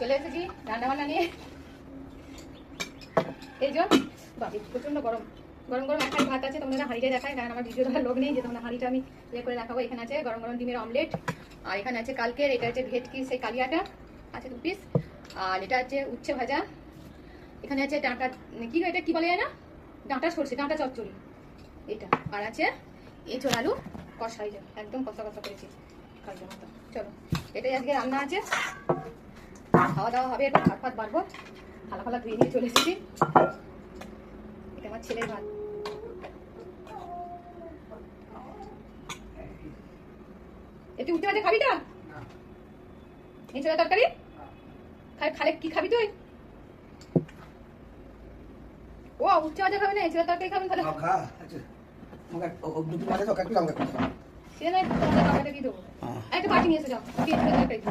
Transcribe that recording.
চলে এসেছি রান্না বান্না নিয়ে। এই যে বাড়ি প্রচন্ড গরম গরম গরম একটা ভাত আছে, তোমরা হাঁড়িটা দেখায়, কারণ আমার ভিডিও দেখার লোক নেই যে তোমরা হাঁড়িটা আমি ইয়ে করে দেখাবো। এখানে আছে গরম গরম ডিমের অমলেট, আর এখানে আছে কালকের এটা হচ্ছে ভেটকি সেই কালিয়াটা আছে 2 পিস, আর এটা হচ্ছে উচ্ছে ভাজা, এখানে আছে ডাঁটা কি এটা কি বলে না, ডাঁটা সরষে ডাঁটা চচ্চড়ি এটা, আর আছে এঁচড় আলু কষাই, একদম কষা কষা করেছি খাইতে মতো। চলো এটাই আজকে রান্না আছে, খাওয়া দাওয়া হবে, একটু ভাত ফাত বাড়বো, থালা ফালা ধুয়ে নিয়ে চলে এসেছি। এটা আমার ছেলের ভাত। একটু উঠতে পারছে খাবি? এঁচড়ের তরকারি খালে কি খাবি তুই? ও উচ্চ ভাজা খাবে না, এঁচড়ের তরকারি খাবেন তাহলে সে নয়, তোমাদের বাবাটা দিয়ে দেবো। একটা বাটি নিয়ে এসে যাও, তরকারি